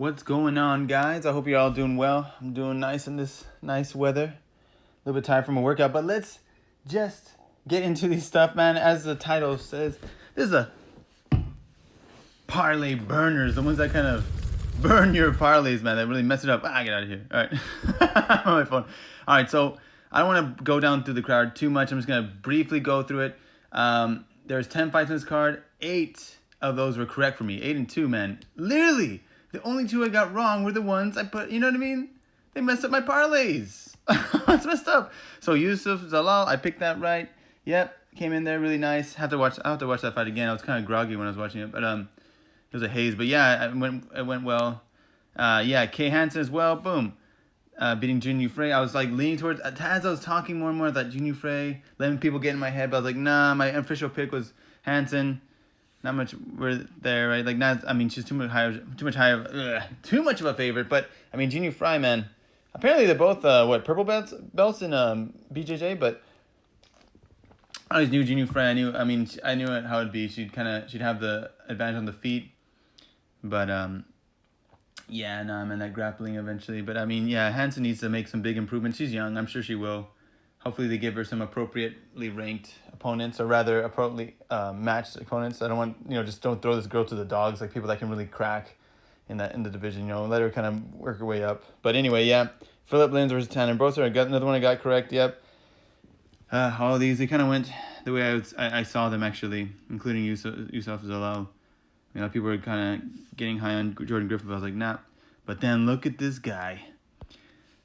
What's going on, guys? I hope you're all doing well. I'm doing nice in this nice weather. A little bit tired from a workout, but let's just get into these stuff, man. As the title says, this is a parlay burners, the ones that kind of burn your parlays, man. That really mess it up. Get out of here. All right. I'm on my phone. All right, so I don't want to go down through the card too much. I'm just going to briefly go through it. There's 10 fights on this card. 8 of those were correct for me. 8 and 2, man. Literally. The only 2 I got wrong were the ones I put, you know what I mean? They messed up my parlays. It's messed up. So Yusuf Zalal, I picked that right. Yep, came in there really nice. I'll have to watch that fight again. I was kind of groggy when I was watching it, but it was a haze. But yeah, it went well. Yeah, Kay Hansen as well. Boom. Beating Jun Frey. I was like leaning towards, as I was talking more and more, that Jun Frey, letting people get in my head, but I was like, nah, my official pick was Hansen. Not much we're there, right? Like, not, I mean, she's too much of a favorite. But I mean, Junior Fry, man. Apparently, they're both purple belts in BJJ. But I always knew Junior Fry. I knew how it'd be. She'd have the advantage on the feet. But yeah, no, I'm in that grappling eventually. But I mean, yeah, Hansen needs to make some big improvements. She's young. I'm sure she will. Hopefully they give her some appropriately ranked opponents, or rather appropriately matched opponents. I don't want, just don't throw this girl to the dogs, like people that can really crack in the division, let her kind of work her way up. But anyway, yeah, Philip Lins versus Tanner Boser. I got another one I got correct, yep. All of these, they kind of went the way I saw them, actually, including Yusuf Zalal. People were kind of getting high on Jordan Griffith, but I was like, nah. But then look at this guy.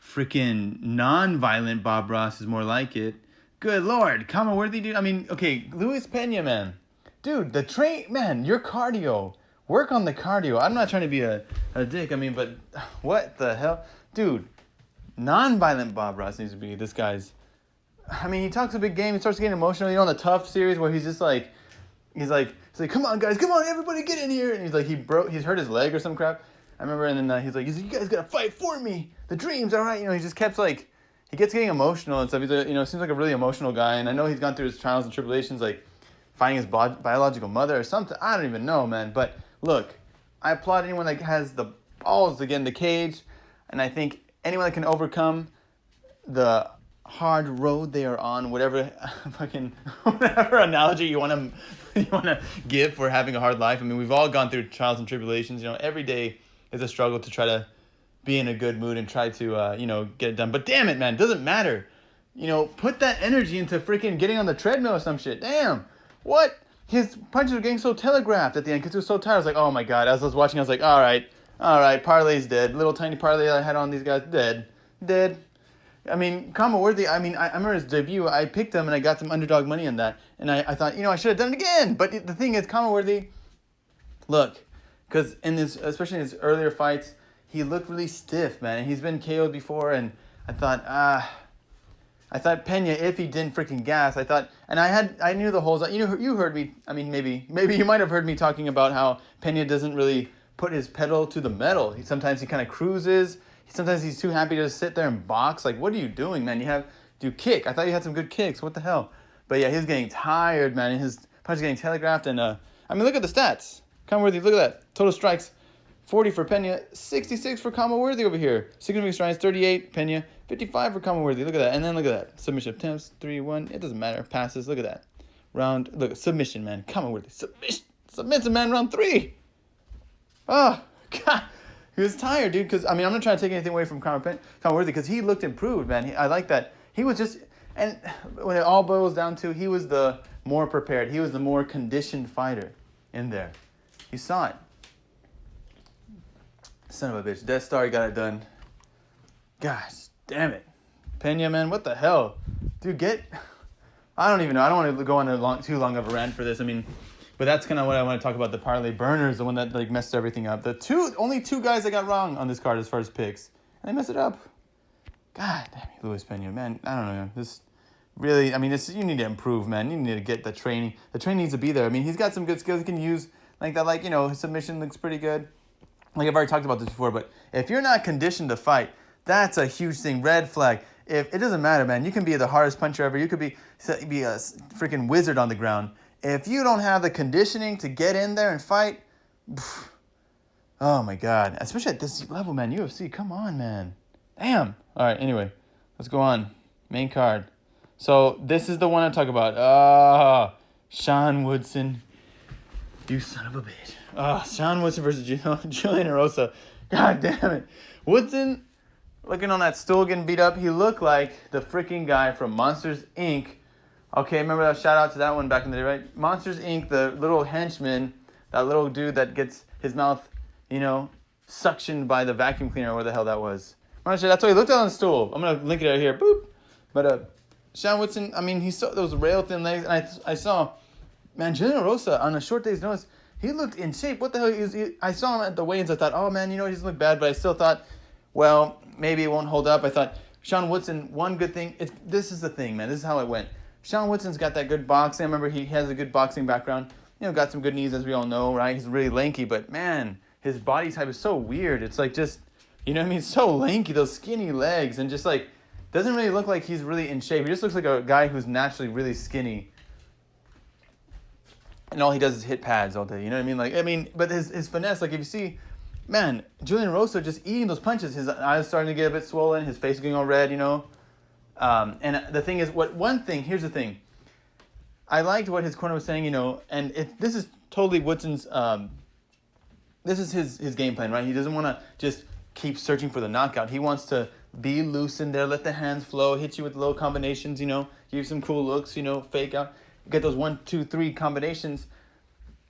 Freaking non-violent Bob Ross is more like it. Good Lord. Kama Worthy, dude. I mean, okay, Luis Pena, man. Dude, your cardio. Work on the cardio. I'm not trying to be a dick. I mean, but what the hell? Dude, non-violent Bob Ross needs to be this guy's. I mean, he talks a big game. He starts getting emotional. On the Tough series where he's just like, he's like, come on, guys. Come on, everybody get in here. And he's like, he's hurt his leg or some crap. I remember, and then he's like, you guys gotta fight for me. The dream's all right. He just kept he gets getting emotional and stuff. He's seems like a really emotional guy. And I know he's gone through his trials and tribulations, like finding his biological mother or something. I don't even know, man. But look, I applaud anyone that has the balls to get in the cage. And I think anyone that can overcome the hard road they are on, whatever analogy you want to give for having a hard life. I mean, we've all gone through trials and tribulations. Every day is a struggle to try to be in a good mood and try to, get it done. But damn it, man, doesn't matter. Put that energy into freaking getting on the treadmill or some shit. Damn. What? His punches were getting so telegraphed at the end because he was so tired. I was like, oh my God. As I was watching, I was like, all right, parlay's dead. Little tiny parlay I had on these guys, dead. I mean, Kama Worthy, I remember his debut. I picked him and I got some underdog money on that. And I thought, I should have done it again. But the thing is, Kama Worthy, look, because especially in his earlier fights, he looked really stiff, man. And he's been KO'd before, and I thought Pena, if he didn't freaking gas, I knew the holes. You heard me. I mean, maybe you might have heard me talking about how Pena doesn't really put his pedal to the metal. Sometimes he kind of cruises. Sometimes he's too happy to just sit there and box. Like, what are you doing, man? Do kick. I thought you had some good kicks. What the hell? But yeah, he's getting tired, man. And his punch is getting telegraphed. And look at the stats. Kama Worthy, look at that. Total strikes, 40 for Pena, 66 for Kama Worthy over here. Significant strikes, 38, Pena, 55 for Kama Worthy. Look at that. And then look at that. Submission attempts, 3-1. It doesn't matter. Passes, look at that. Look, submission, man. Kama Worthy, submits a man, round 3. Oh, God. He was tired, dude, because, I'm not trying to take anything away from Kama Worthy, because he looked improved, man. I like that. He was just, and when it all boils down to, he was the more prepared. He was the more conditioned fighter in there. You saw it. Son of a bitch. Death Star, got it done. Gosh, damn it. Pena, man, what the hell? Dude, I don't even know. I don't want to go on too long of a rant for this. But that's kind of what I want to talk about. The parlay burners, the one that messed everything up. Only 2 guys I got wrong on this card as far as picks. And they messed it up. God damn you, Luis Pena, man. I don't know. This really, you need to improve, man. You need to get the training. The training needs to be there. He's got some good skills he can use. Like that, his submission looks pretty good. Like I've already talked about this before, but if you're not conditioned to fight, that's a huge thing. Red flag. If it doesn't matter, man. You can be the hardest puncher ever. You could be a freaking wizard on the ground. If you don't have the conditioning to get in there and fight, Oh my God. Especially at this level, man. UFC, come on, man. Damn. All right, anyway. Let's go on. Main card. So this is the one I talk about. Sean Woodson. You son of a bitch. Sean Woodson versus Julian Erosa. God damn it. Woodson, looking on that stool getting beat up, he looked like the freaking guy from Monsters, Inc. Okay, remember that? Shout out to that one back in the day, right? Monsters, Inc., the little henchman, that little dude that gets his mouth, suctioned by the vacuum cleaner or where the hell that was. That's what he looked at on the stool. I'm going to link it right here. Boop. But Sean Woodson, he saw those rail thin legs, and I saw, man, Julian Erosa, on a short day's notice, he looked in shape. What the hell? I saw him at the weigh-ins. I thought, oh, man, he doesn't look bad. But I still thought, well, maybe it won't hold up. I thought, Sean Woodson, one good thing. This is the thing, man. This is how it went. Sean Woodson's got that good boxing. I remember he has a good boxing background. Got some good knees, as we all know, right? He's really lanky. But, man, his body type is so weird. It's like just, so lanky, those skinny legs. And just like, doesn't really look like he's really in shape. He just looks like a guy who's naturally really skinny. And all he does is hit pads all day. You know what I mean? But his finesse, like if you see, man, Julian Erosa just eating those punches. His eyes starting to get a bit swollen. His face getting all red, And the thing is, here's the thing. I liked what his corner was saying, and this is totally Woodson's, this is his game plan, right? He doesn't want to just keep searching for the knockout. He wants to be loose in there, let the hands flow, hit you with low combinations, give you some cool looks, fake out. Get those 1, 2, 3 combinations,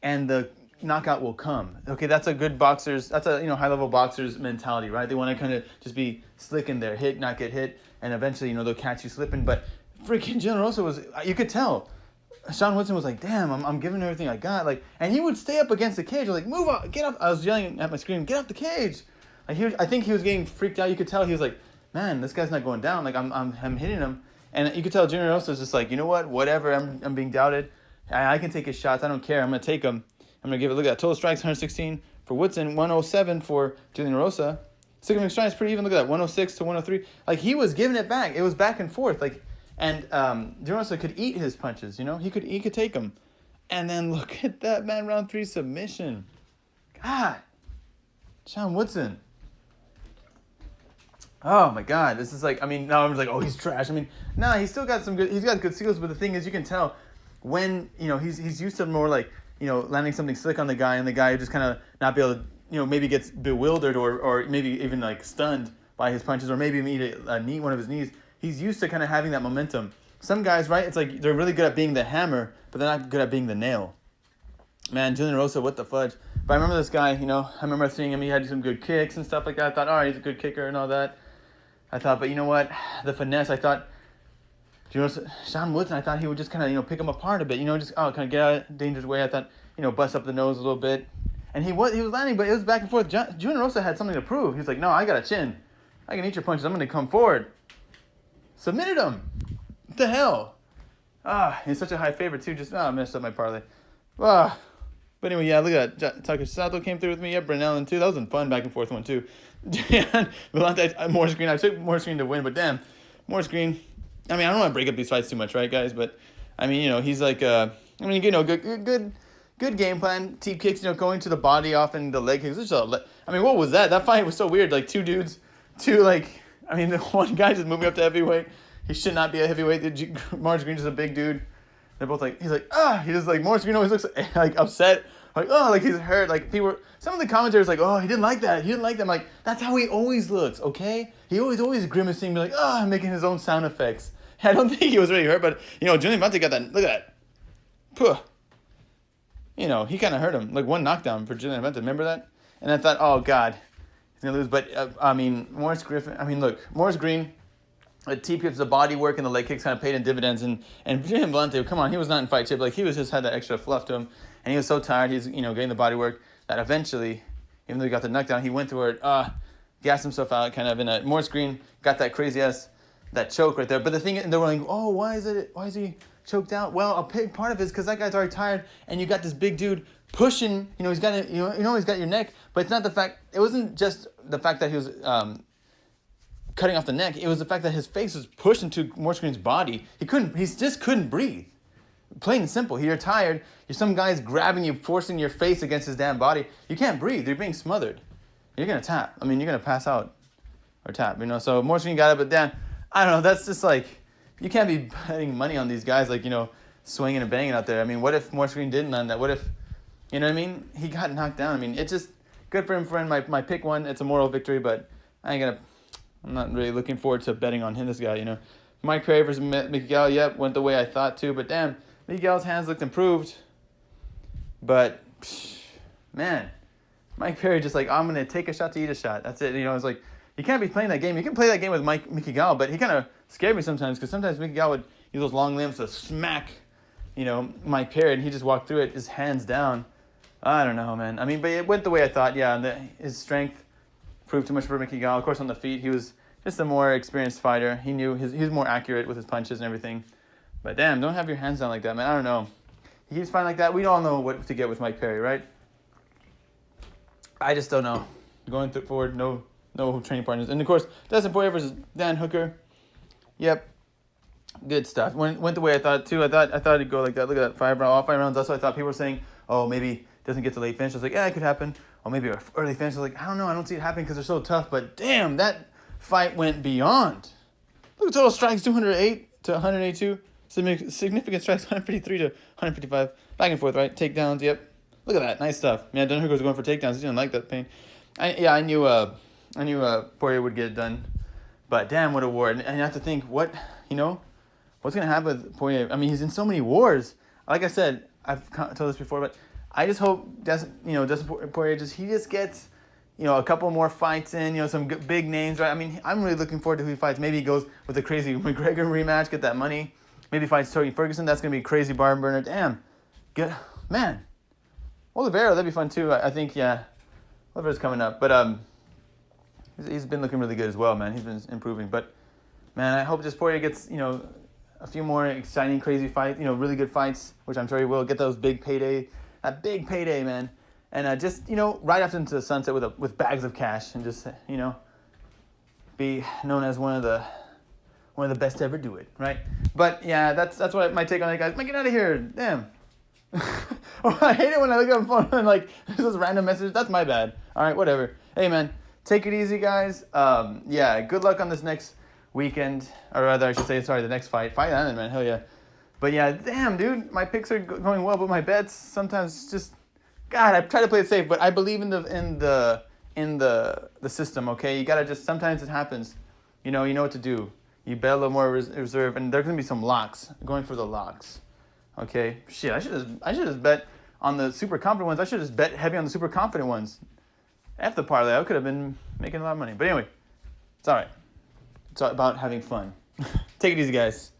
and the knockout will come. Okay, that's a good boxer's. That's a high-level boxer's mentality, right? They want to kind of just be slick in there, hit, not get hit, and eventually, they'll catch you slipping. But freaking Julian Erosa was, you could tell. Sean Woodson was like, damn, I'm giving everything I got, and he would stay up against the cage, like, move up, get up. I was yelling at my screen, get off the cage. I think he was getting freaked out. You could tell he was like, man, this guy's not going down. Like I'm hitting him. And you could tell Julian Erosa was just like, you know what? Whatever. I'm being doubted. I can take his shots. I don't care. I'm going to take them. I'm going to give it. Look at that. Total strikes, 116 for Woodson, 107 for Julian Erosa. Significant strikes, pretty even. Look at that. 106 to 103. Like, he was giving it back. It was back and forth. And Julian Erosa could eat his punches, He could take them. And then look at that, man. Round 3 submission. God. Sean Woodson. Oh my God, this is like, now I'm just like, oh, he's trash. Nah, he's got good skills, but the thing is, you can tell when, he's used to more like, landing something slick on the guy, and the guy just kind of not be able to, maybe gets bewildered or maybe even like stunned by his punches, or maybe even eat one of his knees. He's used to kind of having that momentum. Some guys, right, it's like they're really good at being the hammer, but they're not good at being the nail. Man, Julian Erosa, what the fudge. But I remember this guy, I remember seeing him, he had some good kicks and stuff like that. I thought, all right, he's a good kicker and all that. I thought, but you know what? The finesse, I thought, Sean Woodson, I thought he would just kind of, pick him apart a bit, just, kind of get out of dangerous way. I thought, bust up the nose a little bit. And he was landing, but it was back and forth. Julian Erosa had something to prove. He was like, no, I got a chin. I can eat your punches. I'm going to come forward. Submitted him. What the hell? He's such a high favorite, too. Just, I messed up my parlay. But anyway, yeah, look at that. Tucker Sato came through with me. Yeah, Brent Allen, too. That was a fun back and forth one, too. Morris Green. I took Morris Green to win, but damn, Morris Green. I don't want to break up these fights too much, right, guys? But he's like, good game plan. Teep kicks, going to the body, often the leg kicks. What was that? That fight was so weird. Like the one guy just moving up to heavyweight. He should not be a heavyweight. Morris Green is a big dude. They're both like, he just like, Morris Green always looks like upset. Like he's hurt. Like some of the commentators like, he didn't like that. He didn't like that. I'm like, that's how he always looks, okay? He always grimacing, like, making his own sound effects. I don't think he was really hurt, but Julian Monte got that. Look at that. Puh. He kind of hurt him. Like one knockdown for Julian Monte. Remember that? And I thought, oh God, he's gonna lose. But Morris Green. The teep kicks, the body work, and the leg kicks kind of paid in dividends. And Julian Monte, come on, he was not in fight shape. Like he was just had that extra fluff to him. And he was so tired, he's getting the body work, that eventually, even though he got the knockdown, he went through it, gassed himself out, kind of in a Morris Green got that crazy ass, that choke right there. But the thing, and they were like, why is he choked out? Well, a big part of it is because that guy's already tired, and you got this big dude pushing. He's got he's got your neck, but it's not the fact. It wasn't just the fact that he was cutting off the neck. It was the fact that his face was pushed into Morris Green's body. He just couldn't breathe. Plain and simple. You're tired. Some guy's grabbing you, forcing your face against his damn body. You can't breathe. You're being smothered. You're going to tap. I mean, you're going to pass out or tap, you know. So more screen got it, but then, I don't know. That's just like, you can't be betting money on these guys, like, you know, swinging and banging out there. I mean, what if more screen didn't on that? What if, you know what I mean? He got knocked down. I mean, it's just good for him, friend. My pick one, it's a moral victory, but I'm not really looking forward to betting on him, this guy, you know. Mike Perry versus Miguel, yep, went the way I thought to, but damn, Miguel's hands looked improved. But, man, Mike Perry just like, I'm going to take a shot to eat a shot. That's it. You know, it's like, you can't be playing that game. You can play that game with Mickey Gall, but he kind of scared me sometimes because sometimes Mickey Gall would use those long limbs to smack, you know, Mike Perry, and he just walked through it, his hands down. I don't know, man. I mean, but it went the way I thought, yeah, and his strength proved too much for Mickey Gall. Of course, on the feet, he was just a more experienced fighter. He knew he was more accurate with his punches and everything. But damn, don't have your hands down like that, man. I don't know. He keeps fighting like that. We all know what to get with Mike Perry, right? I just don't know. Going forward, no training partners. And of course, Dustin Poirier versus Dan Hooker. Yep. Good stuff. Went the way I thought too. I thought it'd go like that. Look at that, all 5 rounds. That's what I thought. People were saying, oh, maybe it doesn't get to late finish. I was like, yeah, it could happen. Or maybe an early finish. I was like, I don't know. I don't see it happening because they're so tough. But damn, that fight went beyond. Look at total strikes, 208 to 182. Significant strikes, 153 to 155. Back and forth, right? Takedowns, yep. Look at that. Nice stuff. Man, Dan Hooker was going for takedowns. He didn't like that pain. I knew Poirier would get it done. But damn, what a war. And you have to think, what's going to happen with Poirier? I mean, he's in so many wars. Like I said, I've told this before, but I just hope Dustin Poirier just gets, a couple more fights in, some big names, right? I mean, I'm really looking forward to who he fights. Maybe he goes with a crazy McGregor rematch, get that money. Maybe fights Tony Ferguson. That's going to be a crazy barn burner. Damn. Good. Man. Oliveira, that'd be fun too. I think, yeah. Oliveira's coming up. But he's been looking really good as well, man. He's been improving. But, man, I hope just Poirier gets, a few more exciting, crazy fights, really good fights, which I'm sure he will. Get those big payday. That big payday, man. And just, ride off into the sunset with bags of cash and just, be known as one of the best to ever do it, right? But yeah, that's what my take on it, guys. Man, get out of here, damn. I hate it when I look at my phone and like there's this random message. That's my bad. All right, whatever. Hey man, take it easy, guys. Yeah, good luck on this next weekend, or rather, I should say, sorry, the next fight. Fight on it, man. Hell yeah. But yeah, damn, dude, my picks are going well, but my bets sometimes just, God, I try to play it safe, but I believe in the system. Okay, you gotta just, sometimes it happens. You know what to do. You bet a little more reserve, and there's gonna be some locks. Going for the locks. Okay, shit. I should have bet on the super confident ones. I should have bet heavy on the super confident ones. F the parlay. I could have been making a lot of money. But anyway, it's all right. It's all about having fun. Take it easy, guys.